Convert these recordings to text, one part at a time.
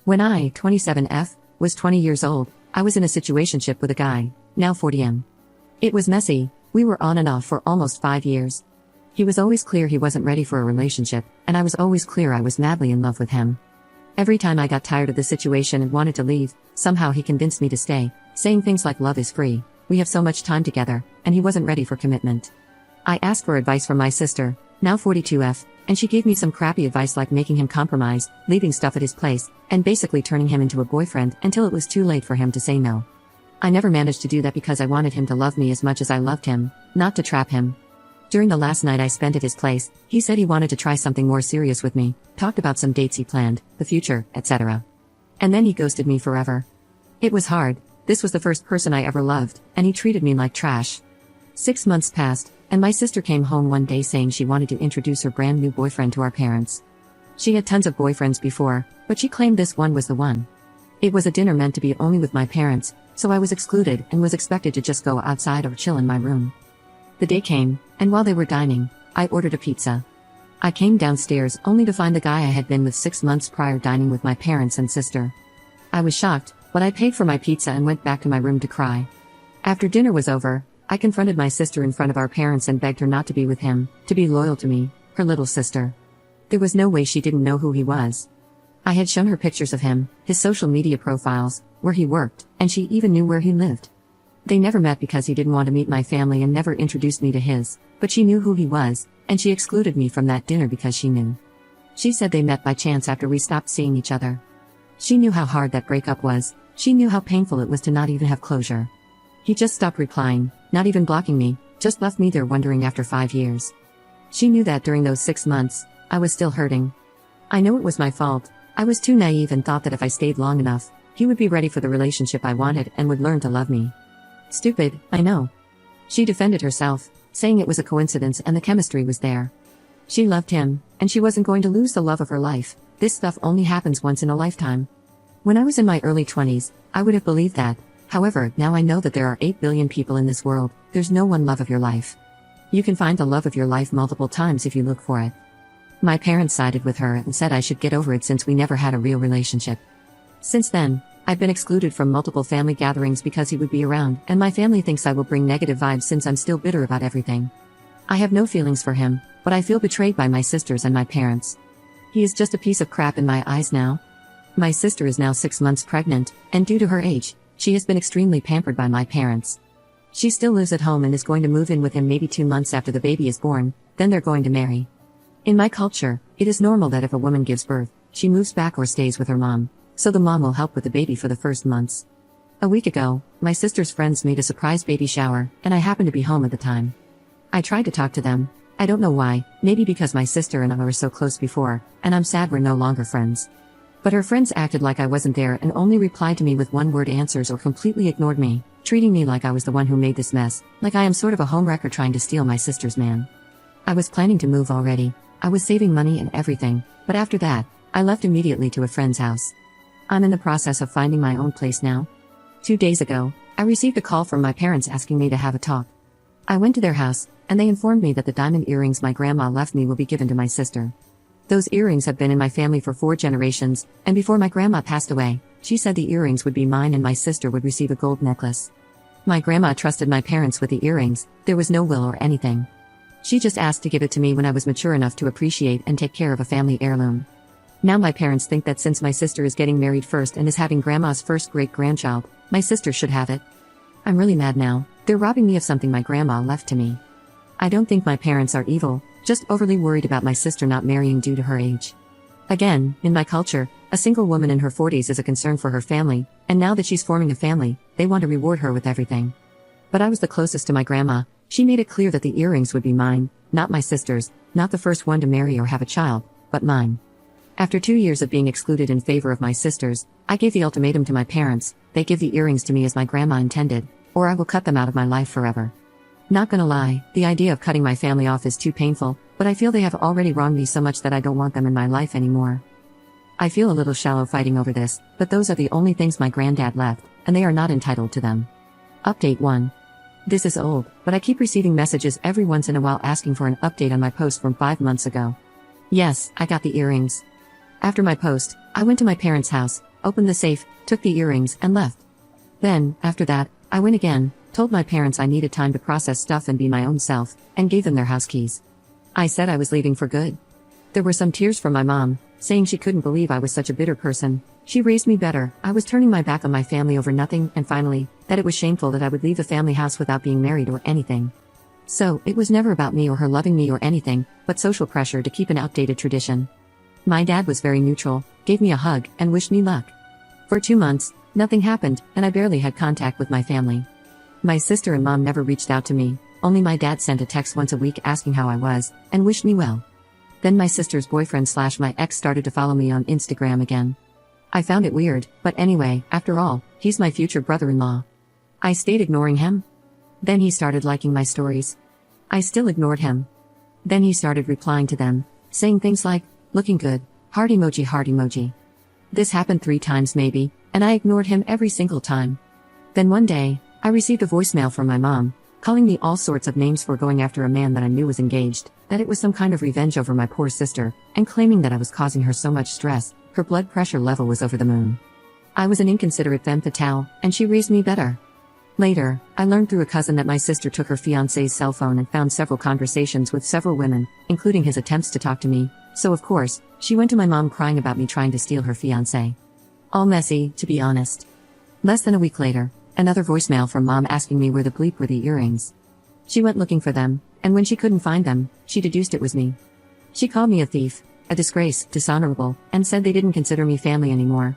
When I, 27F, was 20 years old, I was in a situationship with a guy, now 40M. It was messy, we were on and off for almost 5 years. He was always clear he wasn't ready for a relationship, and I was always clear I was madly in love with him. Every time I got tired of the situation and wanted to leave, somehow he convinced me to stay, saying things like love is free, we have so much time together, and he wasn't ready for commitment. I asked for advice from my sister, now 42F, and she gave me some crappy advice like making him compromise, leaving stuff at his place, and basically turning him into a boyfriend until it was too late for him to say no. I never managed to do that because I wanted him to love me as much as I loved him, not to trap him. During the last night I spent at his place, he said he wanted to try something more serious with me, talked about some dates he planned, the future, etc. And then he ghosted me forever. It was hard, this was the first person I ever loved, and he treated me like trash. 6 months passed, and my sister came home one day saying she wanted to introduce her brand new boyfriend to our parents. She had tons of boyfriends before, but she claimed this one was the one. It was a dinner meant to be only with my parents, so I was excluded and was expected to just go outside or chill in my room. The day came, and while they were dining, I ordered a pizza. I came downstairs only to find the guy I had been with 6 months prior dining with my parents and sister. I was shocked, but I paid for my pizza and went back to my room to cry. After dinner was over, I confronted my sister in front of our parents and begged her not to be with him, to be loyal to me, her little sister. There was no way she didn't know who he was. I had shown her pictures of him, his social media profiles, where he worked, and she even knew where he lived. They never met because he didn't want to meet my family and never introduced me to his, but she knew who he was, and she excluded me from that dinner because she knew. She said they met by chance after we stopped seeing each other. She knew how hard that breakup was, she knew how painful it was to not even have closure. He just stopped replying, not even blocking me, just left me there wondering after 5 years. She knew that during those 6 months, I was still hurting. I know it was my fault, I was too naive and thought that if I stayed long enough, he would be ready for the relationship I wanted and would learn to love me. Stupid, I know. She defended herself, saying it was a coincidence and the chemistry was there. She loved him, and she wasn't going to lose the love of her life. This stuff only happens once in a lifetime. When I was in my early 20s, I would have believed that. However, now I know that there are 8 billion people in this world, there's no one love of your life. You can find the love of your life multiple times if you look for it. My parents sided with her and said I should get over it since we never had a real relationship. Since then, I've been excluded from multiple family gatherings because he would be around, and my family thinks I will bring negative vibes since I'm still bitter about everything. I have no feelings for him, but I feel betrayed by my sisters and my parents. He is just a piece of crap in my eyes now. My sister is now 6 months pregnant, and due to her age, she has been extremely pampered by my parents. She still lives at home and is going to move in with him maybe 2 months after the baby is born, then they're going to marry. In my culture, it is normal that if a woman gives birth, she moves back or stays with her mom, so the mom will help with the baby for the first months. A week ago, my sister's friends made a surprise baby shower, and I happened to be home at the time. I tried to talk to them. I don't know why, maybe because my sister and I were so close before, and I'm sad we're no longer friends. But her friends acted like I wasn't there and only replied to me with one-word answers or completely ignored me, treating me like I was the one who made this mess, like I am sort of a homewrecker trying to steal my sister's man. I was planning to move already. I was saving money and everything, but after that, I left immediately to a friend's house. I'm in the process of finding my own place now. 2 days ago, I received a call from my parents asking me to have a talk. I went to their house, and they informed me that the diamond earrings my grandma left me will be given to my sister. Those earrings have been in my family for 4 generations, and before my grandma passed away, she said the earrings would be mine and my sister would receive a gold necklace. My grandma trusted my parents with the earrings, there was no will or anything. She just asked to give it to me when I was mature enough to appreciate and take care of a family heirloom. Now my parents think that since my sister is getting married first and is having grandma's first great-grandchild, my sister should have it. I'm really mad now, they're robbing me of something my grandma left to me. I don't think my parents are evil, just overly worried about my sister not marrying due to her age. Again, in my culture, a single woman in her 40s is a concern for her family, and now that she's forming a family, they want to reward her with everything. But I was the closest to my grandma. She made it clear that the earrings would be mine, not my sister's, not the first one to marry or have a child, but mine. After 2 years of being excluded in favor of my sisters, I gave the ultimatum to my parents, they give the earrings to me as my grandma intended, or I will cut them out of my life forever. Not gonna lie, the idea of cutting my family off is too painful, but I feel they have already wronged me so much that I don't want them in my life anymore. I feel a little shallow fighting over this, but those are the only things my granddad left, and they are not entitled to them. Update 1. This is old, but I keep receiving messages every once in a while asking for an update on my post from 5 months ago. Yes, I got the earrings. After my post, I went to my parents' house, opened the safe, took the earrings, and left. Then, after that, I went again, told my parents I needed time to process stuff and be my own self, and gave them their house keys. I said I was leaving for good. There were some tears from my mom, saying she couldn't believe I was such a bitter person. She raised me better, I was turning my back on my family over nothing, and finally, that it was shameful that I would leave the family house without being married or anything. So, it was never about me or her loving me or anything, but social pressure to keep an outdated tradition. My dad was very neutral, gave me a hug, and wished me luck. For 2 months, nothing happened, and I barely had contact with my family. My sister and mom never reached out to me, only my dad sent a text once a week asking how I was, and wished me well. Then my sister's boyfriend/my ex started to follow me on Instagram again. I found it weird, but anyway, after all, he's my future brother-in-law. I stayed ignoring him. Then he started liking my stories. I still ignored him. Then he started replying to them, saying things like, "Looking good, heart emoji, heart emoji." This happened 3 times maybe, and I ignored him every single time. Then one day, I received a voicemail from my mom, calling me all sorts of names for going after a man that I knew was engaged, that it was some kind of revenge over my poor sister, and claiming that I was causing her so much stress, her blood pressure level was over the moon. I was an inconsiderate femme fatale, and she raised me better. Later, I learned through a cousin that my sister took her fiancé's cell phone and found several conversations with several women, including his attempts to talk to me, so of course, she went to my mom crying about me trying to steal her fiancé. All messy, to be honest. Less than a week later, another voicemail from mom asking me where the bleep were the earrings. She went looking for them, and when she couldn't find them, she deduced it was me. She called me a thief, a disgrace, dishonorable, and said they didn't consider me family anymore.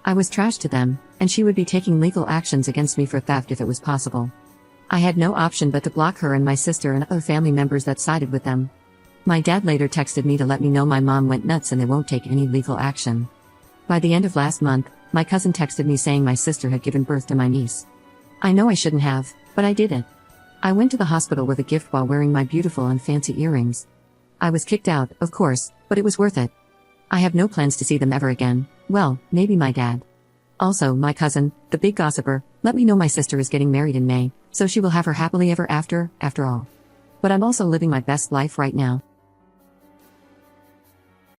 I was trash to them, and she would be taking legal actions against me for theft if it was possible. I had no option but to block her and my sister and other family members that sided with them. My dad later texted me to let me know my mom went nuts and they won't take any legal action. By the end of last month, my cousin texted me saying my sister had given birth to my niece. I know I shouldn't have, but I did it. I went to the hospital with a gift while wearing my beautiful and fancy earrings. I was kicked out, of course, but it was worth it. I have no plans to see them ever again. Well, maybe my dad. Also, my cousin, the big gossiper, let me know my sister is getting married in May, so she will have her happily ever after all. But I'm also living my best life right now.